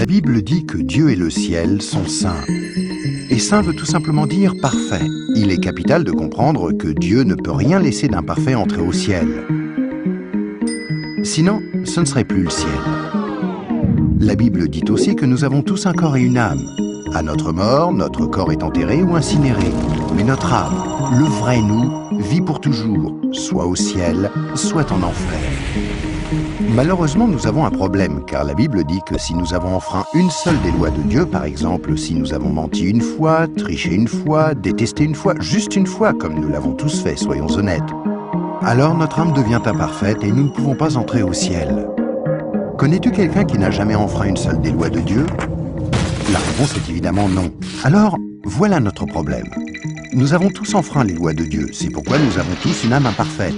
La Bible dit que Dieu et le ciel sont saints. Et saint veut tout simplement dire parfait. Il est capital de comprendre que Dieu ne peut rien laisser d'imparfait entrer au ciel. Sinon, ce ne serait plus le ciel. La Bible dit aussi que nous avons tous un corps et une âme. À notre mort, notre corps est enterré ou incinéré. Mais notre âme, le vrai nous, vit pour toujours, soit au ciel, soit en enfer. Malheureusement, nous avons un problème, car la Bible dit que si nous avons enfreint une seule des lois de Dieu, par exemple, si nous avons menti une fois, triché une fois, détesté une fois, juste une fois, comme nous l'avons tous fait, soyons honnêtes, alors notre âme devient imparfaite et nous ne pouvons pas entrer au ciel. Connais-tu quelqu'un qui n'a jamais enfreint une seule des lois de Dieu? La réponse est évidemment non. Alors, voilà notre problème. Nous avons tous enfreint les lois de Dieu, c'est pourquoi nous avons tous une âme imparfaite.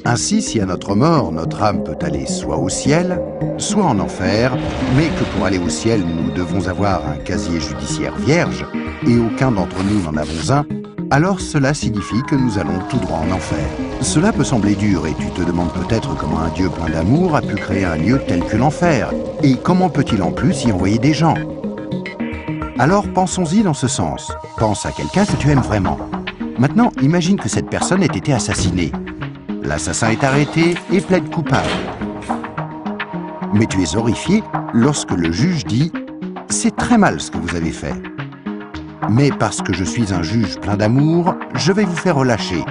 Ainsi, si à notre mort, notre âme peut aller soit au ciel, soit en enfer, mais que pour aller au ciel, nous devons avoir un casier judiciaire vierge, et aucun d'entre nous n'en avons un, alors cela signifie que nous allons tout droit en enfer. Cela peut sembler dur, et tu te demandes peut-être comment un Dieu plein d'amour a pu créer un lieu tel que l'enfer, et comment peut-il en plus y envoyer des gens? Alors pensons-y dans ce sens. Pense à quelqu'un que tu aimes vraiment. Maintenant, imagine que cette personne ait été assassinée. L'assassin est arrêté et plaide coupable. Mais tu es horrifié lorsque le juge dit « C'est très mal ce que vous avez fait. Mais parce que je suis un juge plein d'amour, je vais vous faire relâcher. »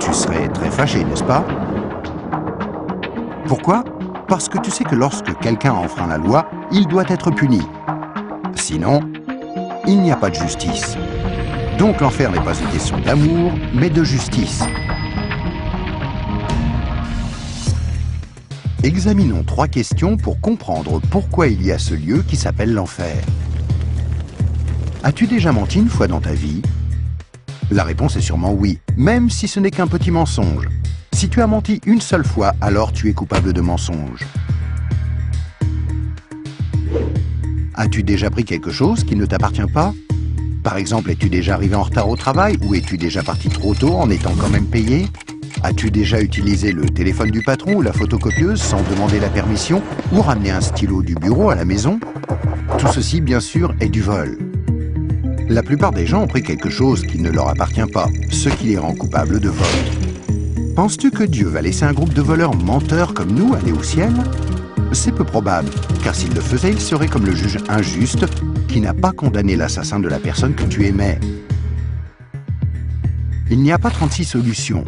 Tu serais très fâché, n'est-ce pas? Pourquoi? Parce que tu sais que lorsque quelqu'un enfreint la loi, il doit être puni. Sinon, il n'y a pas de justice. Donc l'enfer n'est pas une question d'amour, mais de justice. Examinons 3 questions pour comprendre pourquoi il y a ce lieu qui s'appelle l'enfer. As-tu déjà menti une fois dans ta vie? La réponse est sûrement oui, même si ce n'est qu'un petit mensonge. Si tu as menti une seule fois, alors tu es coupable de mensonge. As-tu déjà pris quelque chose qui ne t'appartient pas? Par exemple, es-tu déjà arrivé en retard au travail ou es-tu déjà parti trop tôt en étant quand même payé? As-tu déjà utilisé le téléphone du patron ou la photocopieuse sans demander la permission ou ramené un stylo du bureau à la maison? Tout ceci, bien sûr, est du vol. La plupart des gens ont pris quelque chose qui ne leur appartient pas, ce qui les rend coupables de vol. Penses-tu que Dieu va laisser un groupe de voleurs menteurs comme nous aller au ciel? C'est peu probable, car s'il le faisait, il serait comme le juge injuste qui n'a pas condamné l'assassin de la personne que tu aimais. Il n'y a pas 36 solutions.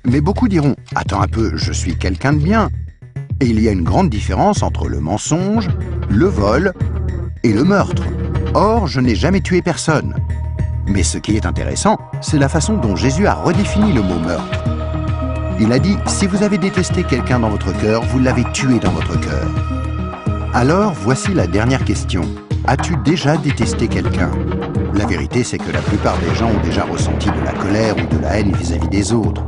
Mais beaucoup diront « Attends un peu, je suis quelqu'un de bien ». Et il y a une grande différence entre le mensonge, le vol et le meurtre. Or, je n'ai jamais tué personne. Mais ce qui est intéressant, c'est la façon dont Jésus a redéfini le mot meurtre. Il a dit « Si vous avez détesté quelqu'un dans votre cœur, vous l'avez tué dans votre cœur ». Alors, voici la dernière question. As-tu déjà détesté quelqu'un? La vérité, c'est que la plupart des gens ont déjà ressenti de la colère ou de la haine vis-à-vis des autres,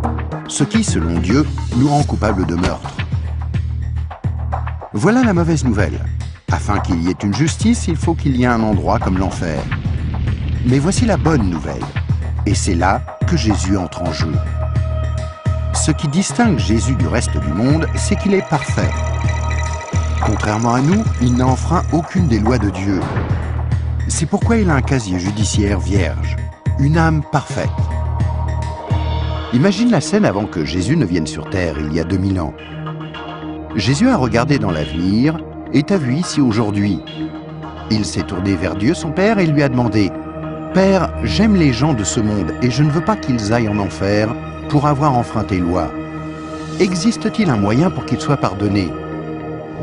ce qui, selon Dieu, nous rend coupables de meurtre. Voilà la mauvaise nouvelle. Afin qu'il y ait une justice, il faut qu'il y ait un endroit comme l'enfer. Mais voici la bonne nouvelle. Et c'est là que Jésus entre en jeu. Ce qui distingue Jésus du reste du monde, c'est qu'il est parfait. Contrairement à nous, il n'a enfreint aucune des lois de Dieu. C'est pourquoi il a un casier judiciaire vierge, une âme parfaite. Imagine la scène avant que Jésus ne vienne sur terre, il y a 2000 ans. Jésus a regardé dans l'avenir et t'a vu ici aujourd'hui. Il s'est tourné vers Dieu, son Père, et lui a demandé « Père, j'aime les gens de ce monde et je ne veux pas qu'ils aillent en enfer pour avoir enfreint tes lois. Existe-t-il un moyen pour qu'ils soient pardonnés ?»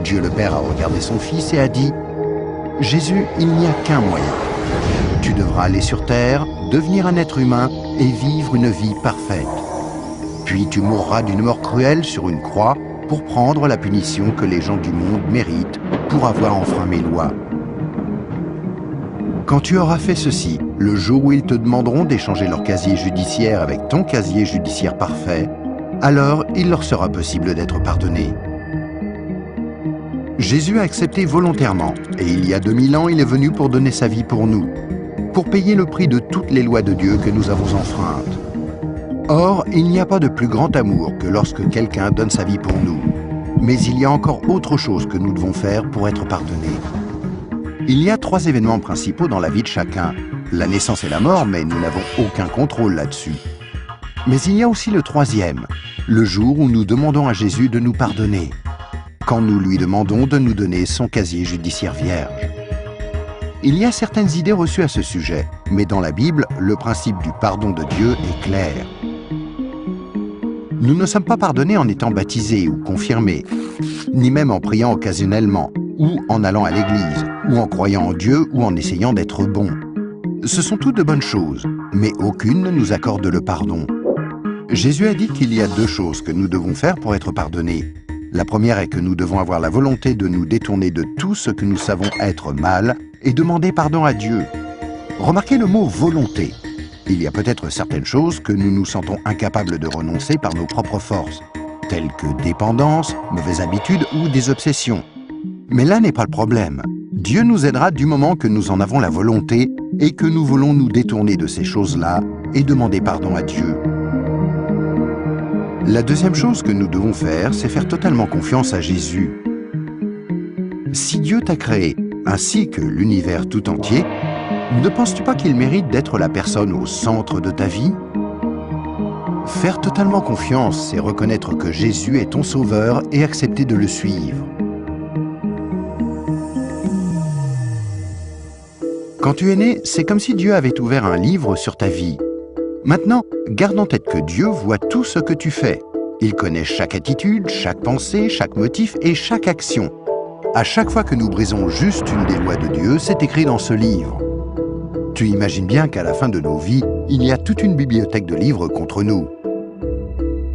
Dieu le Père a regardé son Fils et a dit « Jésus, il n'y a qu'un moyen. Tu devras aller sur terre, devenir un être humain et vivre une vie parfaite. Puis tu mourras d'une mort cruelle sur une croix pour prendre la punition que les gens du monde méritent pour avoir enfreint mes lois. Quand tu auras fait ceci, le jour où ils te demanderont d'échanger leur casier judiciaire avec ton casier judiciaire parfait, alors il leur sera possible d'être pardonnés. » Jésus a accepté volontairement, et il y a 2000 ans, il est venu pour donner sa vie pour nous, pour payer le prix de toutes les lois de Dieu que nous avons enfreintes. Or, il n'y a pas de plus grand amour que lorsque quelqu'un donne sa vie pour nous. Mais il y a encore autre chose que nous devons faire pour être pardonnés. Il y a 3 événements principaux dans la vie de chacun. La naissance et la mort, mais nous n'avons aucun contrôle là-dessus. Mais il y a aussi le 3e, le jour où nous demandons à Jésus de nous pardonner, quand nous lui demandons de nous donner son casier judiciaire vierge. Il y a certaines idées reçues à ce sujet, mais dans la Bible, le principe du pardon de Dieu est clair. Nous ne sommes pas pardonnés en étant baptisés ou confirmés, ni même en priant occasionnellement, ou en allant à l'église, ou en croyant en Dieu, ou en essayant d'être bons. Ce sont toutes de bonnes choses, mais aucune ne nous accorde le pardon. Jésus a dit qu'il y a 2 choses que nous devons faire pour être pardonnés. La première est que nous devons avoir la volonté de nous détourner de tout ce que nous savons être mal et demander pardon à Dieu. Remarquez le mot « volonté ». Il y a peut-être certaines choses que nous nous sentons incapables de renoncer par nos propres forces, telles que dépendance, mauvaises habitudes ou des obsessions. Mais là n'est pas le problème. Dieu nous aidera du moment que nous en avons la volonté et que nous voulons nous détourner de ces choses-là et demander pardon à Dieu. La deuxième chose que nous devons faire, c'est faire totalement confiance à Jésus. Si Dieu t'a créé, ainsi que l'univers tout entier, ne penses-tu pas qu'il mérite d'être la personne au centre de ta vie? Faire totalement confiance, c'est reconnaître que Jésus est ton sauveur et accepter de le suivre. Quand tu es né, c'est comme si Dieu avait ouvert un livre sur ta vie. Maintenant, garde en tête que Dieu voit tout ce que tu fais. Il connaît chaque attitude, chaque pensée, chaque motif et chaque action. À chaque fois que nous brisons juste une des lois de Dieu, c'est écrit dans ce livre. Tu imagines bien qu'à la fin de nos vies, il y a toute une bibliothèque de livres contre nous.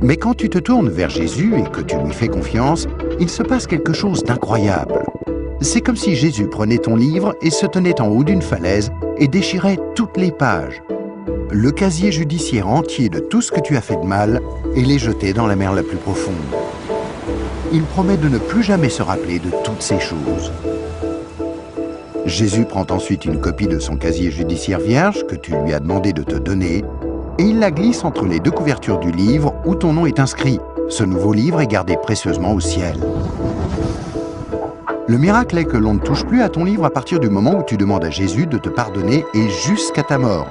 Mais quand tu te tournes vers Jésus et que tu lui fais confiance, il se passe quelque chose d'incroyable. C'est comme si Jésus prenait ton livre et se tenait en haut d'une falaise et déchirait toutes les pages. Le casier judiciaire entier de tout ce que tu as fait de mal et les jeter dans la mer la plus profonde. Il promet de ne plus jamais se rappeler de toutes ces choses. Jésus prend ensuite une copie de son casier judiciaire vierge que tu lui as demandé de te donner et il la glisse entre les 2 couvertures du livre où ton nom est inscrit. Ce nouveau livre est gardé précieusement au ciel. Le miracle est que l'on ne touche plus à ton livre à partir du moment où tu demandes à Jésus de te pardonner et jusqu'à ta mort.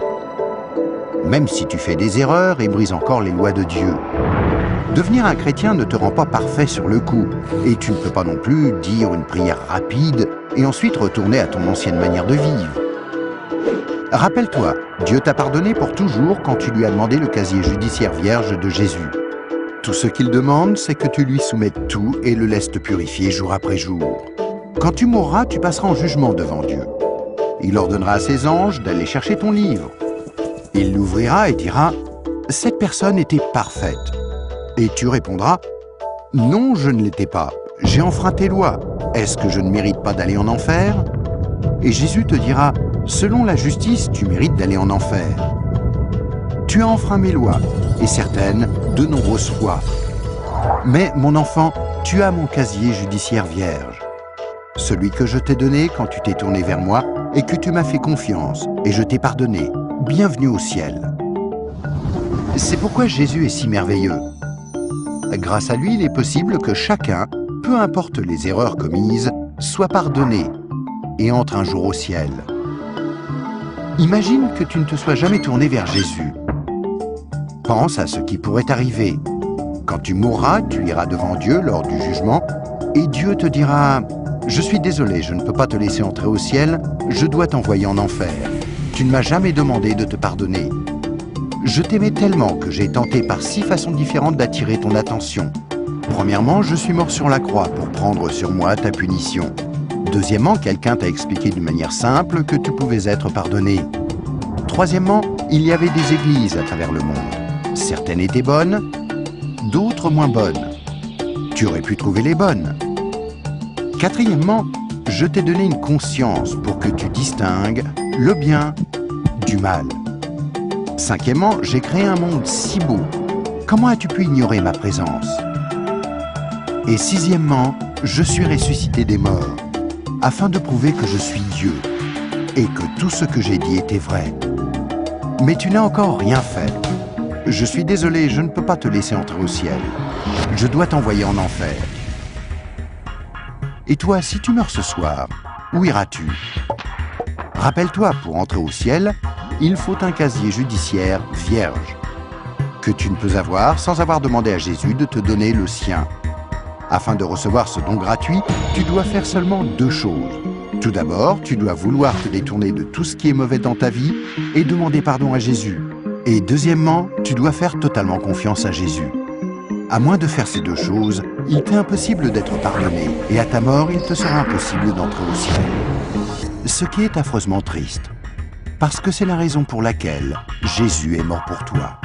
Même si tu fais des erreurs et brises encore les lois de Dieu. Devenir un chrétien ne te rend pas parfait sur le coup, et tu ne peux pas non plus dire une prière rapide et ensuite retourner à ton ancienne manière de vivre. Rappelle-toi, Dieu t'a pardonné pour toujours quand tu lui as demandé le casier judiciaire vierge de Jésus. Tout ce qu'il demande, c'est que tu lui soumettes tout et le laisses te purifier jour après jour. Quand tu mourras, tu passeras en jugement devant Dieu. Il ordonnera à ses anges d'aller chercher ton livre. Il l'ouvrira et dira « Cette personne était parfaite ». Et tu répondras « Non, je ne l'étais pas. J'ai enfreint tes lois. Est-ce que je ne mérite pas d'aller en enfer ?» Et Jésus te dira « Selon la justice, tu mérites d'aller en enfer. Tu as enfreint mes lois, et certaines, de nombreuses fois. Mais, mon enfant, tu as mon casier judiciaire vierge. Celui que je t'ai donné quand tu t'es tourné vers moi et que tu m'as fait confiance, et je t'ai pardonné. Bienvenue au ciel. » C'est pourquoi Jésus est si merveilleux. Grâce à lui, il est possible que chacun, peu importe les erreurs commises, soit pardonné et entre un jour au ciel. Imagine que tu ne te sois jamais tourné vers Jésus. Pense à ce qui pourrait t'arriver. Quand tu mourras, tu iras devant Dieu lors du jugement et Dieu te dira « Je suis désolé, je ne peux pas te laisser entrer au ciel, je dois t'envoyer en enfer. Tu ne m'as jamais demandé de te pardonner. Je t'aimais tellement que j'ai tenté par 6 façons différentes d'attirer ton attention. Premièrement, je suis mort sur la croix pour prendre sur moi ta punition. Deuxièmement, quelqu'un t'a expliqué d'une manière simple que tu pouvais être pardonné. Troisièmement, il y avait des églises à travers le monde. Certaines étaient bonnes, d'autres moins bonnes. Tu aurais pu trouver les bonnes. Quatrièmement, je t'ai donné une conscience pour que tu distingues le bien du mal. Cinquièmement, j'ai créé un monde si beau. Comment as-tu pu ignorer ma présence? Et sixièmement, je suis ressuscité des morts, afin de prouver que je suis Dieu, et que tout ce que j'ai dit était vrai. Mais tu n'as encore rien fait. Je suis désolé, je ne peux pas te laisser entrer au ciel. Je dois t'envoyer en enfer. Et toi, si tu meurs ce soir, où iras-tu? Rappelle-toi, pour entrer au ciel, il faut un casier judiciaire vierge, que tu ne peux avoir sans avoir demandé à Jésus de te donner le sien. Afin de recevoir ce don gratuit, tu dois faire seulement 2 choses. Tout d'abord, tu dois vouloir te détourner de tout ce qui est mauvais dans ta vie et demander pardon à Jésus. Et deuxièmement, tu dois faire totalement confiance à Jésus. À moins de faire ces 2 choses, il t'est impossible d'être pardonné, et à ta mort, il te sera impossible d'entrer au ciel. Ce qui est affreusement triste, parce que c'est la raison pour laquelle Jésus est mort pour toi.